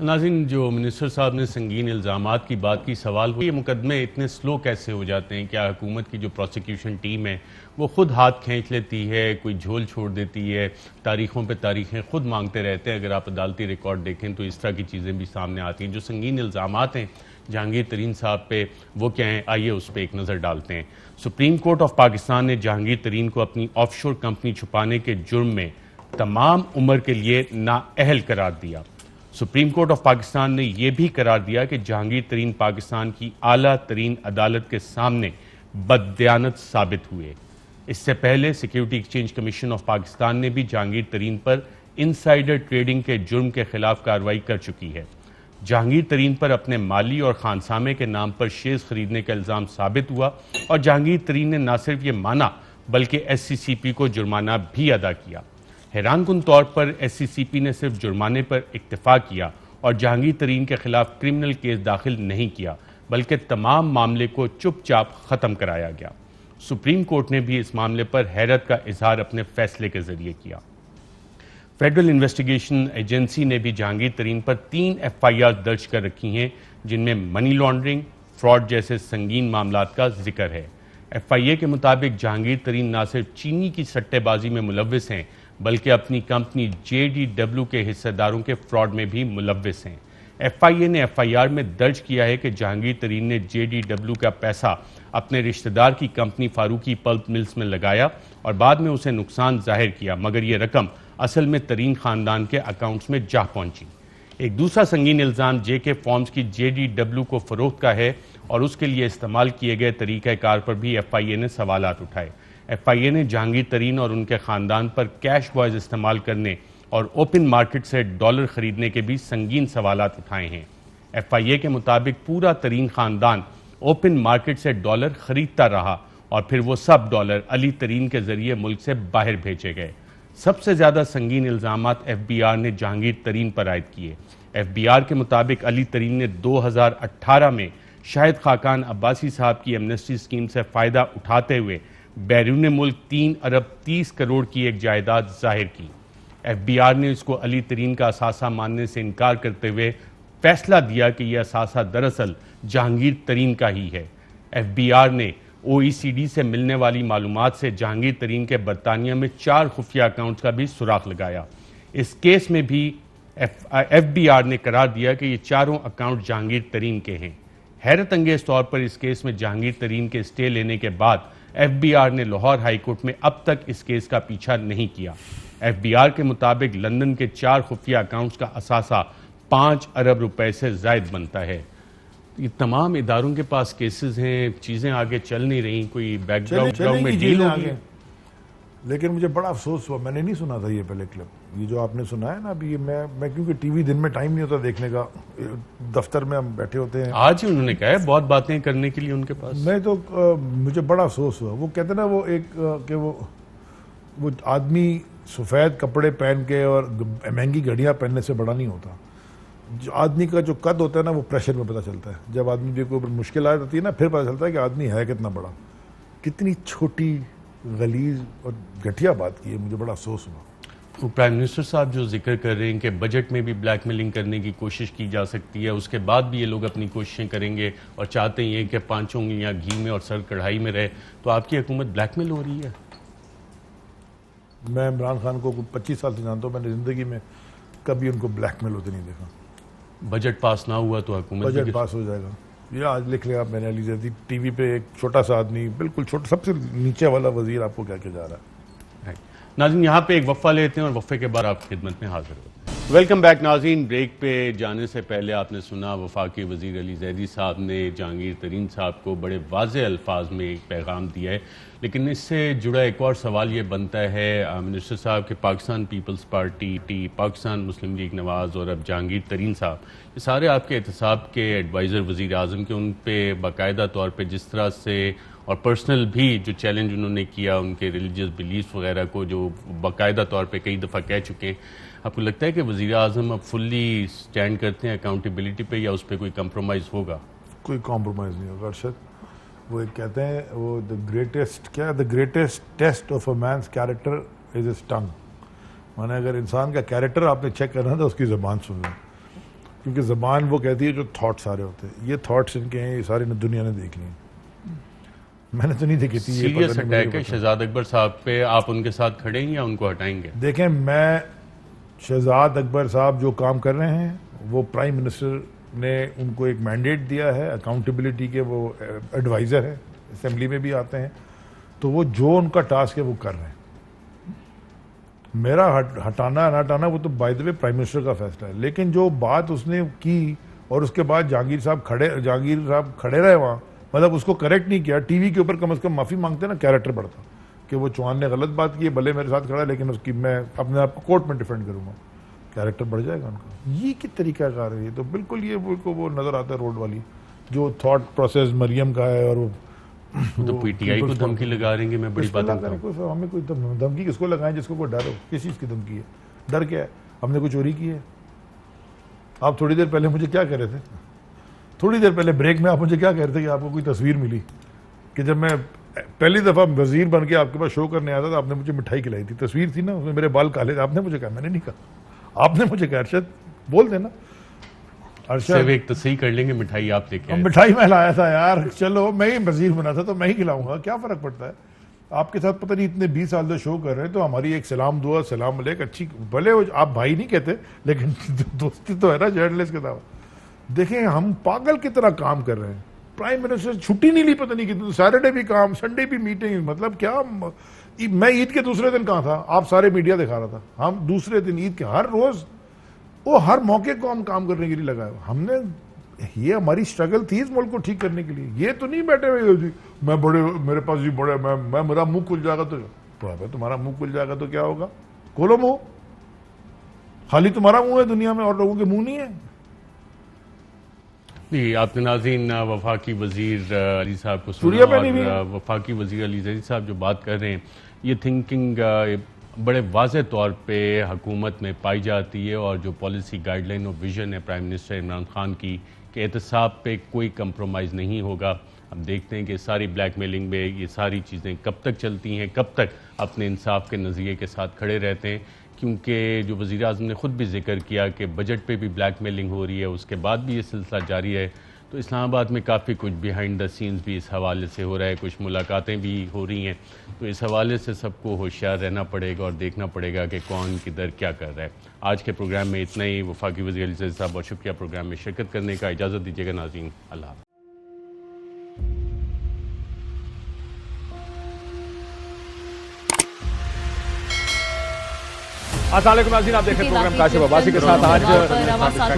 ناظرین، جو منسٹر صاحب نے سنگین الزامات کی بات کی، سوال یہ مقدمے اتنے سلو کیسے ہو جاتے ہیں؟ کیا حکومت کی جو پروسیکیوشن ٹیم ہے وہ خود ہاتھ کھینچ لیتی ہے، کوئی جھول چھوڑ دیتی ہے، تاریخوں پہ تاریخیں خود مانگتے رہتے ہیں؟ اگر آپ عدالتی ریکارڈ دیکھیں تو اس طرح کی چیزیں بھی سامنے آتی ہیں. جو سنگین الزامات ہیں جہانگیر ترین صاحب پہ، وہ کیا ہیں؟ آئیے اس پہ ایک نظر ڈالتے ہیں. سپریم کورٹ آف پاکستان نے جہانگیر ترین کو اپنی آف شور کمپنی چھپانے کے جرم میں تمام عمر کے لیے نااہل قرار دیا. سپریم کورٹ آف پاکستان نے یہ بھی قرار دیا کہ جہانگیر ترین پاکستان کی اعلیٰ ترین عدالت کے سامنے بددیانت ثابت ہوئے. اس سے پہلے security exchange commission of Pakistan نے بھی جہانگیر ترین پر انسائیڈر ٹریڈنگ کے جرم کے خلاف کارروائی کر چکی ہے. جہانگیر ترین پر اپنے مالی اور خانسامے کے نام پر شیئرز خریدنے کا الزام ثابت ہوا اور جہانگیر ترین نے نہ صرف یہ مانا بلکہ ایس سی سی پی کو جرمانہ بھی ادا کیا. حیران کن طور پر ایس سی سی پی نے صرف جرمانے پر اکتفا کیا اور جہانگیر ترین کے خلاف کرمنل کیس داخل نہیں کیا، بلکہ تمام معاملے کو چپ چاپ ختم کرایا گیا. سپریم کورٹ نے بھی اس معاملے پر حیرت کا اظہار اپنے فیصلے کے ذریعے کیا. فیڈرل انویسٹیگیشن ایجنسی نے بھی جہانگیر ترین پر 3 ایف آئی آر درج کر رکھی ہیں، جن میں منی لانڈرنگ، فراڈ جیسے سنگین معاملات کا ذکر ہے. ایف آئی اے کے مطابق جہانگیر ترین نہ صرف چینی کی سٹے بازی میں ملوث ہیں بلکہ اپنی کمپنی جے ڈی ڈبلیو کے حصہ داروں کے فراڈ میں بھی ملوث ہیں. ایف آئی اے نے ایف آئی آر میں درج کیا ہے کہ جہانگیر ترین نے جے ڈی ڈبلیو کا پیسہ اپنے رشتہ دار کی کمپنی فاروقی پلپ ملز میں لگایا اور بعد میں اسے نقصان ظاہر کیا، مگر یہ رقم اصل میں ترین خاندان کے اکاؤنٹس میں جا پہنچی. ایک دوسرا سنگین الزام جے کے فارمز کی جے ڈی ڈبلیو کو فروخت کا ہے اور اس کے لیے استعمال کیے گئے طریقہ کار پر بھی ایف آئی اے نے سوالات اٹھائے. ایف آئی اے نے جہانگیر ترین اور ان کے خاندان پر کیش بوائز استعمال کرنے اور اوپن مارکیٹ سے ڈالر خریدنے کے بھی سنگین سوالات اٹھائے ہیں. ایف آئی اے کے مطابق پورا ترین خاندان اوپن مارکیٹ سے ڈالر خریدتا رہا اور پھر وہ سب ڈالر علی ترین کے ذریعے ملک سے باہر بھیجے گئے. سب سے زیادہ سنگین الزامات ایف بی آر نے جہانگیر ترین پر عائد کیے. ایف بی آر کے مطابق علی ترین نے 2018 میں شاہد خاقان عباسی صاحب کی ایمنسٹی اسکیم سے فائدہ اٹھاتے ہوئے بیرون ملک 3 ارب 30 کروڑ کی ایک جائیداد ظاہر کی. ایف بی آر نے اس کو علی ترین کا اثاثہ ماننے سے انکار کرتے ہوئے فیصلہ دیا کہ یہ اثاثہ دراصل جہانگیر ترین کا ہی ہے. ایف بی آر نے او ای سی ڈی سے ملنے والی معلومات سے جہانگیر ترین کے برطانیہ میں 4 خفیہ اکاؤنٹس کا بھی سراغ لگایا. اس کیس میں بھی ایف بی آر نے قرار دیا کہ یہ چاروں اکاؤنٹ جہانگیر ترین کے ہیں. حیرت انگیز طور پر اس کیس میں جہانگیر ترین کے اسٹے لینے کے بعد ایف بی آر نے لاہور ہائی کورٹ میں اب تک اس کیس کا پیچھا نہیں کیا. ایف بی آر کے مطابق لندن کے 4 خفیہ اکاؤنٹس کا اثاثہ 5 ارب روپے سے زائد بنتا ہے. یہ تمام اداروں کے پاس کیسز ہیں، چیزیں آگے چل نہیں رہی، کوئی بیک گراؤنڈ میں ڈیل ہوگی. لیکن مجھے بڑا افسوس ہوا، میں نے نہیں سنا تھا یہ پہلے کلپ، یہ جو آپ نے سنا ہے نا ابھی. میں کیونکہ ٹی وی دن میں ٹائم نہیں ہوتا دیکھنے کا، دفتر میں ہم بیٹھے ہوتے ہیں. آج ہی انہوں نے کہا ہے بہت باتیں کرنے کے لیے ان کے پاس. میں تو مجھے بڑا افسوس ہوا. وہ کہتے ہیں نا وہ ایک کہ وہ آدمی سفید کپڑے پہن کے اور مہنگی گھڑیاں پہننے سے بڑا نہیں ہوتا. جو آدمی کا جو قد ہوتا ہے نا وہ پریشر میں پتہ چلتا ہے. جب آدمی کے اوپر مشکل آ جاتی ہے نا پھر پتہ چلتا ہے کہ آدمی ہے کتنا بڑا. کتنی چھوٹی غلیظ اور گھٹیا بات کی ہے. مجھے بڑا افسوس ہوا. پرائم منسٹر صاحب جو ذکر کر رہے ہیں کہ بجٹ میں بھی بلیک میلنگ کرنے کی کوشش کی جا سکتی ہے، اس کے بعد بھی یہ لوگ اپنی کوششیں کریں گے اور چاہتے ہیں کہ 5 انگلیاں گھی میں اور سر کڑھائی میں رہے، تو آپ کی حکومت بلیک میل ہو رہی ہے؟ میں عمران خان کو 25 سال سے جانتا ہوں، میں نے زندگی میں کبھی ان کو بلیک میل ہوتے نہیں دیکھا. بجٹ پاس نہ ہوا تو حکومت بجٹ پاس ہو جائے گا. یہ آج لکھ لیں آپ، میں نے علی زیدی ٹی وی پہ ایک چھوٹا سا آدمی، بالکل چھوٹا، سب سے نیچے والا وزیر آپ کو کہہ کے جا رہا ہے. ناظرین یہاں پہ ایک وقفہ لیتے ہیں اور وقفے کے بعد آپ کی خدمت میں حاضر ہوتے ہیں. ویلکم بیک ناظرین. بریک پہ جانے سے پہلے آپ نے سنا وفاقی وزیر علی زیدی صاحب نے جہانگیر ترین صاحب کو بڑے واضح الفاظ میں ایک پیغام دیا ہے، لیکن اس سے جڑا ایک اور سوال یہ بنتا ہے منسٹر صاحب کہ پاکستان پیپلز پارٹی، پاکستان مسلم لیگ نواز اور اب جہانگیر ترین صاحب، یہ سارے آپ کے احتساب کے ایڈوائزر وزیر اعظم کے، ان پہ باقاعدہ طور پہ جس طرح سے اور پرسنل بھی جو چیلنج انہوں نے کیا ان کے ریلیجیس بلیفs وغیرہ کو، جو باقاعدہ طور پہ کئی دفعہ کہہ چکے ہیں، آپ کو لگتا ہے کہ وزیر اعظم اب فلی سٹینڈ کرتے ہیں اکاؤنٹیبلٹی پہ، یا اس پہ کوئی کمپرومائز ہوگا؟ کوئی کمپرومائز نہیں ہوگا ارشد. وہ ایک کہتے ہیں وہ the greatest test of a means character is his tongue. مانے اگر انسان کا کیریکٹر آپ نے چیک کرنا تو اس کی زبان سن لیں، کیونکہ زبان وہ کہتی ہے جو تھاٹ سارے ہوتے ہیں. یہ تھاٹس ان کے ہیں، یہ ساری دنیا نے دیکھ لی. میں نے تو نہیں دیکھی تھی. سیریس اٹیک ہے شہزاد اکبر صاحب پہ، آپ ان کے ساتھ کھڑے ہیں یا ان کو ہٹائیں گے؟ دیکھیں، میں شہزاد اکبر صاحب جو کام کر رہے ہیں، وہ پرائم منسٹر نے ان کو ایک مینڈیٹ دیا ہے اکاؤنٹیبلٹی کے. وہ ایڈوائزر ہیں، اسمبلی میں بھی آتے ہیں، تو وہ جو ان کا ٹاسک ہے وہ کر رہے ہیں. میرا ہٹانا نہ ہٹانا وہ تو by the way prime minister کا فیصلہ ہے. لیکن جو بات اس نے کی اور اس کے بعد جہانگیر صاحب کھڑے رہے وہاں، مطلب اس کو کریکٹ نہیں کیا. ٹی وی کے اوپر کم از کم معافی مانگتے نا، کیریکٹر بڑھتا کہ وہ چوہان نے غلط بات کی ہے، بھلے میرے ساتھ کھڑا ہے لیکن اس کی میں اپنے آپ کو کورٹ میں ڈیفینڈ کروں گا، کیریکٹر بڑھ جائے گا ان کا. یہ کس طریقہ کار ہے؟ یہ تو بالکل یہ وہ نظر آتا ہے روڈ والی جو تھاٹ پروسیس مریم کا ہے. اور وہ تو پی ٹی آئی کو دھمکی لگا رہیں گے. میں بڑی بات ہمیں کوئی دھمکی کس کو لگائیں جس کو کوئی ڈر ہو؟ کس چیز کی دھمکی ہے؟ ڈر کیا ہے؟ ہم نے کوئی چوری کی ہے؟ آپ تھوڑی دیر پہلے مجھے کیا کہہ رہے تھے؟ تھوڑی دیر پہلے بریک میں آپ مجھے کیا کہہ رہے تھے کہ آپ کو کوئی تصویر ملی کہ جب میں پہلی دفعہ وزیر بن کے آپ کے پاس شو کرنے آتا تھا، آپ نے مجھے مٹھائی کھلائی تھی. تصویر تھی نا، اس میں میرے بال کالے تھے. آپ نے مجھے کہا، میں نے نہیں کہا، آپ نے مجھے کہا. ارشد بول دینا. ارشد ایک تصحیح کر لیں گے، مٹھائی آپ لے کے آئے. مٹھائی میں لایا تھا یار. چلو میں ہی وزیر بنا تھا تو میں ہی کھلاؤں گا، کیا فرق پڑتا ہے؟ آپ کے ساتھ پتہ نہیں اتنے 20 سال سے شو کر رہے ہیں، تو ہماری ایک سلام دعا، سلام علیک اچھی، بھلے آپ بھائی نہیں کہتے لیکن دوستی تو ہے نا جرنلسٹ کے ساتھ. دیکھیں ہم پاگل کی طرح کام کر رہے ہیں. پرائم منسٹر چھٹی نہیں لی، پتہ نہیں کتنی، سیٹرڈے بھی کام، سنڈے بھی میٹنگ. مطلب کیا؟ میں عید کے دوسرے دن کہاں تھا؟ آپ سارے میڈیا دکھا رہا تھا. ہم دوسرے دن عید کے ہر روز وہ ہر موقع کو ہم کام کرنے کے لیے لگائے. ہم نے یہ ہماری اسٹرگل تھی اس ملک کو ٹھیک کرنے کے لیے. یہ تو نہیں بیٹھے ہوئے جی میں بڑے، میرے پاس جی بڑے، میں میرا منہ کھل جائے گا تو تمہارا منہ کھل جائے گا تو کیا ہوگا؟ کھولو منہ. خالی تمہارا منہ ہے دنیا میں، اور لوگوں کے منہ نہیں ہے. جی آپ نے ناظرین وفاقی وزیر علی صاحب کو سنا، اور وفاقی وزیر علی زیدی صاحب جو بات کر رہے ہیں، یہ تھنکنگ بڑے واضح طور پہ حکومت میں پائی جاتی ہے. اور جو پالیسی گائیڈ لائن اور ویژن ہے پرائم منسٹر عمران خان کی کہ احتساب پہ کوئی کمپرومائز نہیں ہوگا. اب دیکھتے ہیں کہ ساری بلیک میلنگ میں یہ ساری چیزیں کب تک چلتی ہیں، کب تک اپنے انصاف کے نظریے کے ساتھ کھڑے رہتے ہیں. کیونکہ جو وزیر اعظم نے خود بھی ذکر کیا کہ بجٹ پہ بھی بلیک میلنگ ہو رہی ہے، اس کے بعد بھی یہ سلسلہ جاری ہے. تو اسلام آباد میں کافی کچھ بیہائنڈ دا سینز بھی اس حوالے سے ہو رہا ہے، کچھ ملاقاتیں بھی ہو رہی ہیں. تو اس حوالے سے سب کو ہوشیار رہنا پڑے گا اور دیکھنا پڑے گا کہ کون کدھر کیا کر رہا ہے. آج کے پروگرام میں اتنا ہی. وفاقی وزیر علی زیدی صاحب بہت شکریہ پروگرام میں شرکت کرنے کا. اجازت دیجیے گا ناظرین، اللہ حافظ. السلام علیکم ناظرین، آپ دیکھ رہے ہیں پروگرام کاشف عباسی کے ساتھ. آج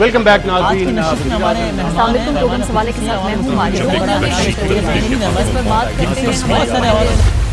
ویلکم بیک ناظرین. السلام علیکم. پروگرام سوالے کے ساتھ میں ہوں.